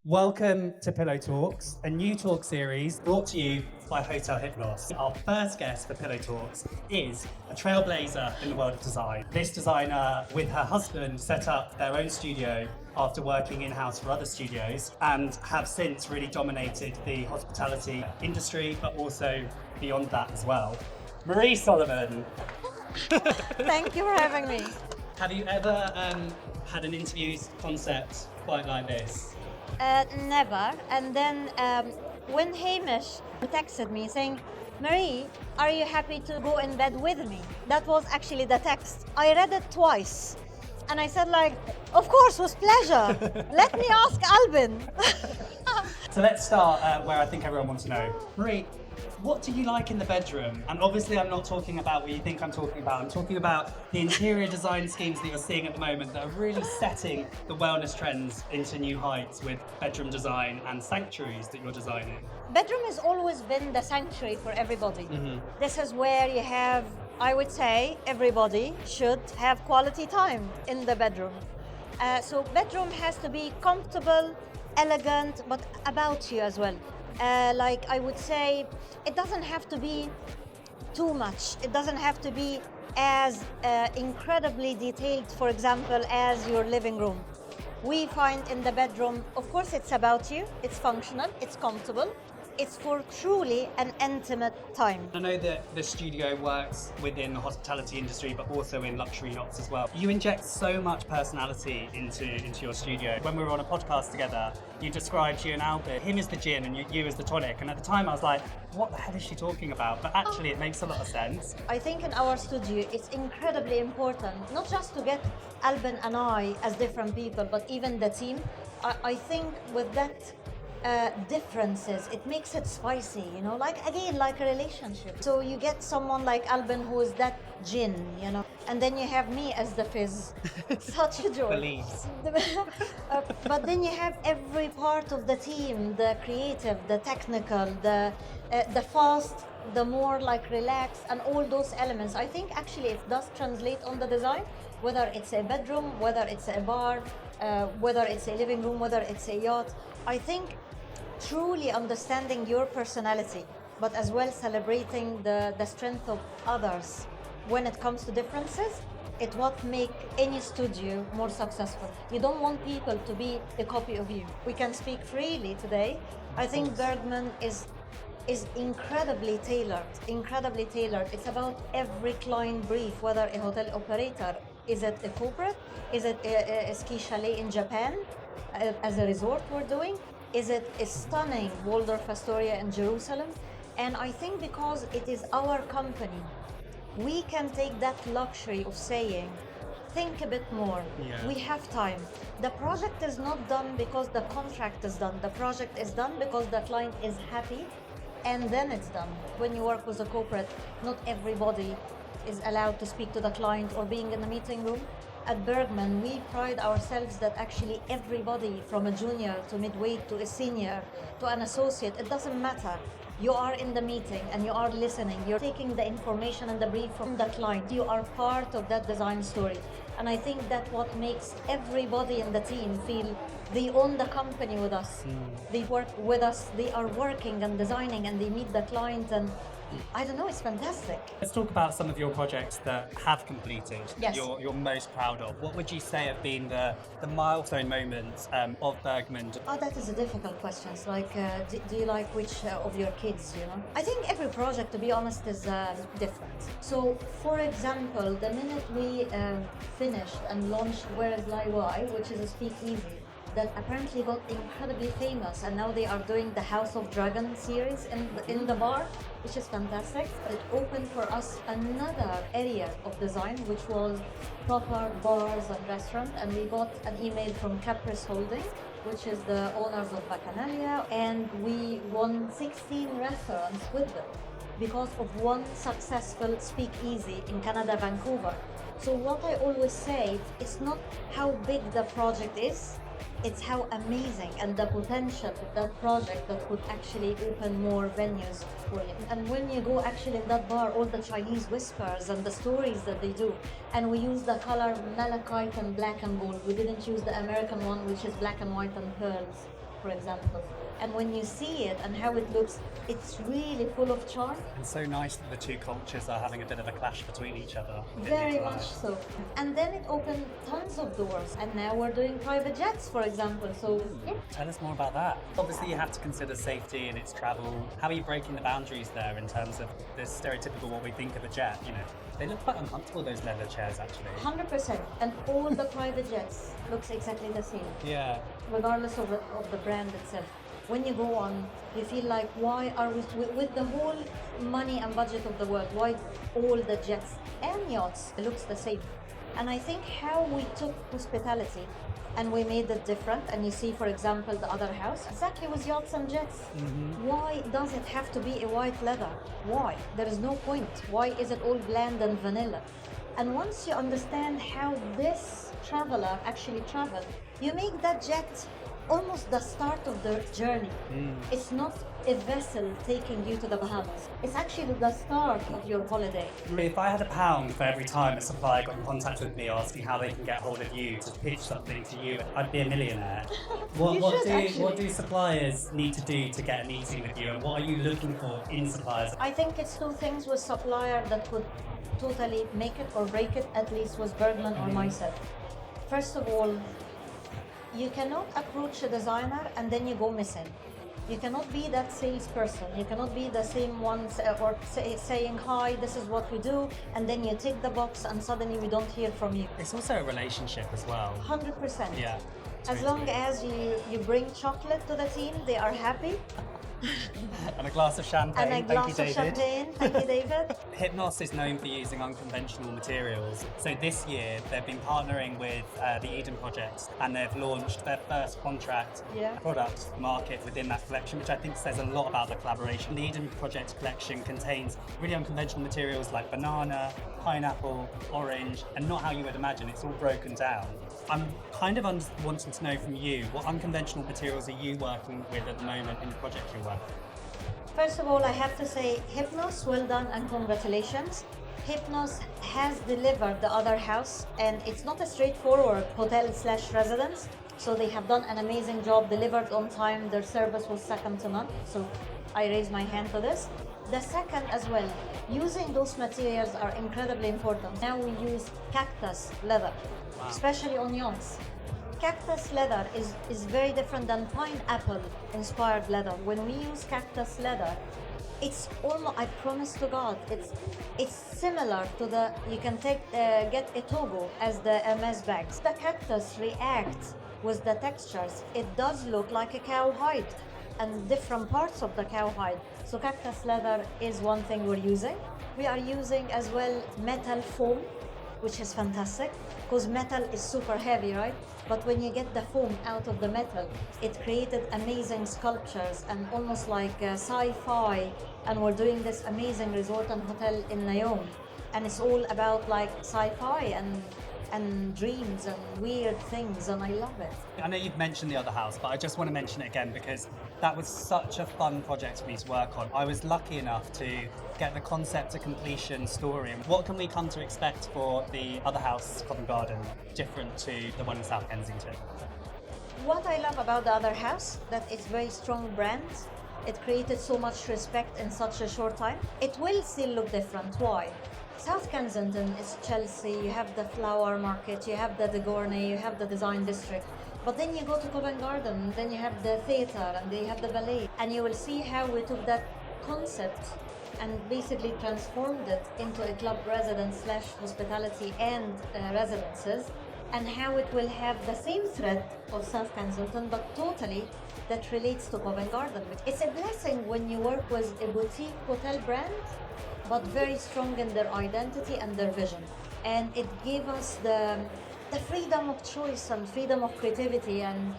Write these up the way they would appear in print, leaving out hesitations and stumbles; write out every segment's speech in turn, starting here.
Welcome to Pillow Talks, a new talk series brought to you by Hotel Hypnos. Our first guest for Pillow Talks is a trailblazer in the world of design. This designer, with her husband, set up their own studio after working in-house for other studios and have since really dominated the hospitality industry, but also beyond that as well. Marie Soliman. Thank you for having me. Have you ever had an interview concept quite like this? Never. And then when Hamish texted me saying, Marie, are you happy to go in bed with me? That was actually the text. I read it twice. And I said of course, with pleasure. Let me ask Albin. So let's start where I think everyone wants to know. Marie, what do you like in the bedroom? And obviously I'm not talking about what you think I'm talking about. I'm talking about the interior design schemes that you're seeing at the moment that are really setting the wellness trends into new heights with bedroom design and sanctuaries that you're designing. Bedroom has always been the sanctuary for everybody. Mm-hmm. This is where you have, I would say, everybody should have quality time in the bedroom. So bedroom has to be comfortable, elegant, but about you as well. I would say, it doesn't have to be too much. It doesn't have to be as incredibly detailed, for example, as your living room. We find in the bedroom, of course, it's about you, it's functional, it's comfortable. It's for truly an intimate time. I know that the studio works within the hospitality industry, but also in luxury yachts as well. You inject so much personality into your studio. When we were on a podcast together, you described you and Albert, him as the gin and you as the tonic. And at the time I was like, what the hell is she talking about? But actually it makes a lot of sense. I think in our studio, it's incredibly important, not just to get Albin and I as different people, but even the team. I think with that differences, it makes it spicy, like a relationship. So you get someone like Albin who is that gin, and then you have me as the fizz. Such a joy. Please. But then you have every part of the team, the creative, the technical, the fast, the more relaxed, and all those elements. I think actually it does translate on the design, whether it's a bedroom, whether it's a bar, whether it's a living room, whether it's a yacht. I think truly understanding your personality, but as well celebrating the strength of others when it comes to differences, it's what make any studio more successful. You don't want people to be a copy of you. We can speak freely today. I think Bergman is incredibly tailored. It's about every client brief, whether a hotel operator, is it a corporate, is it a ski chalet in Japan, as a resort we're doing, is it a stunning Waldorf Astoria in Jerusalem? And I think because it is our company, we can take that luxury of saying, think a bit more. Yeah. We have time. The project is not done because the contract is done. The project is done because the client is happy, and then it's done. When you work with a corporate, not everybody is allowed to speak to the client or being in the meeting room. At Bergman, we pride ourselves that actually everybody from a junior to midweight to a senior to an associate, it doesn't matter. You are in the meeting and you are listening. You're taking the information and the brief from the client. You are part of that design story. And I think that's what makes everybody in the team feel they own the company with us. They work with us, they are working and designing, and they meet the client, and I don't know, it's fantastic. Let's talk about some of your projects that have completed, Yes. you're most proud of. What would you say have been the milestone moments of Bergman? Oh, that is a difficult question. It's do you like which of your kids, I think every project, to be honest, is different. So, for example, the minute we finished and launched Where is Lai Wai, which is a speakeasy, that apparently got incredibly famous, and now they are doing the House of Dragon series in the bar, which is fantastic. It opened for us another area of design, which was proper bars and restaurants, and we got an email from Caprice Holding, which is the owners of Bacchanalia, and we won 16 restaurants with them because of one successful speakeasy in Canada, Vancouver. So what I always say, it's not how big the project is, it's how amazing and the potential of that project that could actually open more venues for you. And when you go actually in that bar, all the Chinese whispers and the stories that they do, and we use the color malachite and black and gold. We didn't use the American one, which is black and white and pearls. for example. And when you see it and how it looks, it's really full of charm. And so nice that the two cultures are having a bit of a clash between each other. Very much so. And then it opened tons of doors. And now we're doing private jets, for example. So, yeah. Tell us more about that. Obviously, you have to consider safety and its travel. How are you breaking the boundaries there in terms of this stereotypical what we think of a jet? You know, they look quite uncomfortable, those leather chairs, actually. 100%. And all the private jets looks exactly the same, Yeah. regardless of the brand itself. When you go on, you feel like, why are we, with the whole money and budget of the world, why all the jets and yachts looks the same? And I think how we took hospitality and we made it different, and you see, for example, the other house, exactly with yachts and jets. Why does it have to be a white leather? Why? There is no point. Why is it all bland and vanilla? And once you understand how this traveler actually traveled, you make that jet almost the start of the journey. It's not a vessel taking you to the Bahamas. It's actually the start of your holiday. If I had £1 for every time a supplier got in contact with me asking how they can get hold of you to pitch something to you, I'd be a millionaire. What do suppliers need to do to get a meeting with you, and what are you looking for in suppliers? I think it's two things with supplier that could totally make it or break it, at least with Bergman or myself. First of all, you cannot approach a designer and then you go missing. You cannot be that salesperson. You cannot be the same one saying, hi, this is what we do, and then you tick the box and suddenly we don't hear from you. It's also a relationship as well. 100%. Yeah. As long as you bring chocolate to the team, they are happy. And a glass of champagne. And a glass of champagne. Thank you, David. Hypnos is known for using unconventional materials. So this year they've been partnering with the Eden Project, and they've launched their first contract product market within that collection, which I think says a lot about the collaboration. The Eden Project collection contains really unconventional materials like banana, pineapple, orange, and not how you would imagine. It's all broken down. I'm kind of wanting to know from you, what unconventional materials are you working with at the moment in the project you're working? First of all, I have to say, Hypnos, well done and congratulations. Hypnos has delivered the other house, and it's not a straightforward hotel/residence. So they have done an amazing job, delivered on time. Their service was second to none. So I raise my hand to this. The second as well, using those materials are incredibly important. Now we use cactus leather, especially on yachts. Cactus leather is very different than pineapple inspired leather. When we use cactus leather, it's almost, I promise to God, it's similar to the, you can get a Togo as the Hermes bags. The cactus reacts with the textures. It does look like a cow hide and different parts of the cow hide. So cactus leather is one thing we're using. We are using as well metal foam, which is fantastic because metal is super heavy, right? But when you get the foam out of the metal, it created amazing sculptures and almost like sci-fi. And we're doing this amazing resort and hotel in Nayomi, and it's all about like sci-fi and dreams and weird things, and I love it. I know you've mentioned the other house, but I just want to mention it again because that was such a fun project for me to work on. I was lucky enough to get the concept to completion story. What can we come to expect for the other house, Covent Garden, different to the one in South Kensington? What I love about the other house, that it's very strong brand. It created so much respect in such a short time. It will still look different. Why? South Kensington is Chelsea, you have the flower market, you have the De Gournay, you have the design district. But then you go to Covent Garden, then you have the theatre and they have the ballet. And you will see how we took that concept and basically transformed it into a club residence / hospitality and residences, and how it will have the same thread of South Kensington, but totally that relates to Covent Garden. It's a blessing when you work with a boutique hotel brand, but very strong in their identity and their vision. And it gave us the freedom of choice and freedom of creativity. And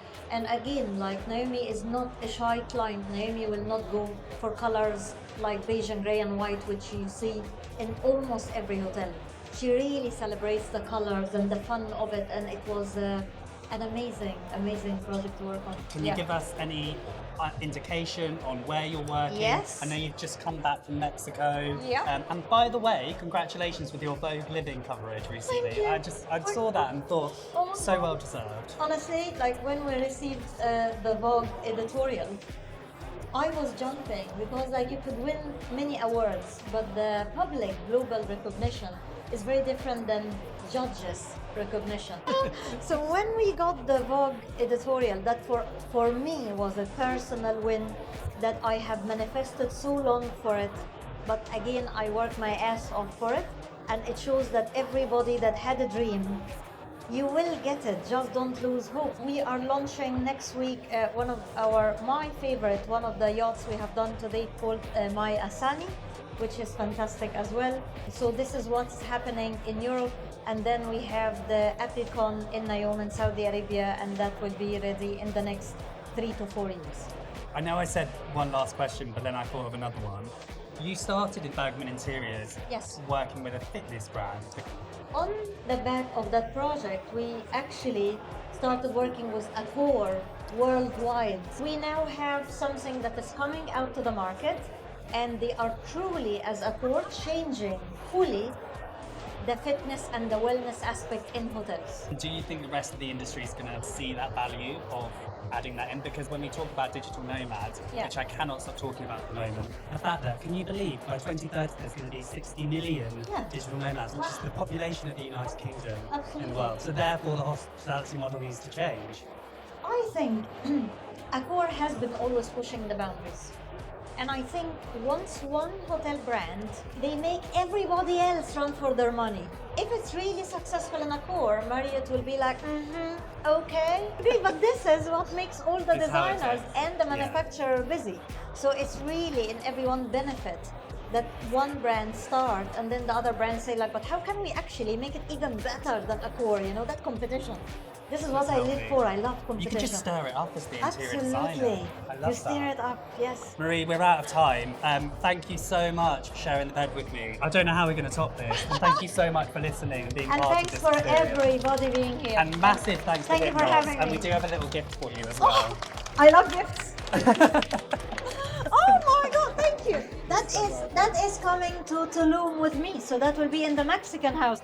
again, like Naomi is not a shy client. Naomi will not go for colors like beige and grey and white, which you see in almost every hotel. She really celebrates the colors and the fun of it, and it was an amazing project to work on. Can you give us any indication on where you're working? Yes. I know you've just come back from Mexico. Yeah. And by the way, congratulations with your Vogue Living coverage recently. Thank you. I saw that and thought, Oh my so God. well deserved. Honestly, like when we received the Vogue editorial, I was jumping because like you could win many awards, but the public global recognition is very different than judges recognition. So when we got the Vogue editorial, that for me was a personal win that I have manifested so long for it, but again I worked my ass off for it, and it shows that everybody that had a dream, you will get it, just don't lose hope. We are launching next week one of my favorite, one of the yachts we have done to date called My Asani, which is fantastic as well. So this is what's happening in Europe, and then we have the Apricon in Nayoum in Saudi Arabia, and that will be ready in the next 3 to 4 years. I know I said one last question, but then I thought of another one. You started in Bergman Interiors, Yes. working with a fitness brand. On the back of that project, we actually started working with Accor worldwide. We now have something that is coming out to the market, and they are truly, as Accor, changing fully the fitness and the wellness aspect in hotels. Do you think the rest of the industry is going to see that value of adding that in? Because when we talk about digital nomads, Yeah. which I cannot stop talking about at the moment, the fact that, can you believe by 2030 there's going to be 60 million Yeah. digital nomads, which is the population of the United Kingdom in the Absolutely. world. So therefore the hospitality model needs to change. I think Accor has been always pushing the boundaries. And I think once one hotel brand, they make everybody else run for their money. If it's really successful in Accor, Marriott will be like, okay. But this is what makes all the It's how it designers is. and the Yeah. manufacturer busy. So it's really in everyone's benefit that one brand start and then the other brands say like, but how can we actually make it even better than Accor? You know, that competition. This is what That's I live healthy. for. I love You competition. can just stir it up as the interior designer. Absolutely. I You love stir that. it up, yes. Marie, we're out of time. Thank you so much for sharing the bed with me. I don't know how we're going to top this. And thank you so much for listening and being And part thanks of for this experience. everybody being here. And massive thanks Thank to you for Hypnos. having And me. we do have a little gift for you as well. Oh, I love gifts. Oh my God, thank you. That is coming to Tulum with me, so that will be in the Mexican house.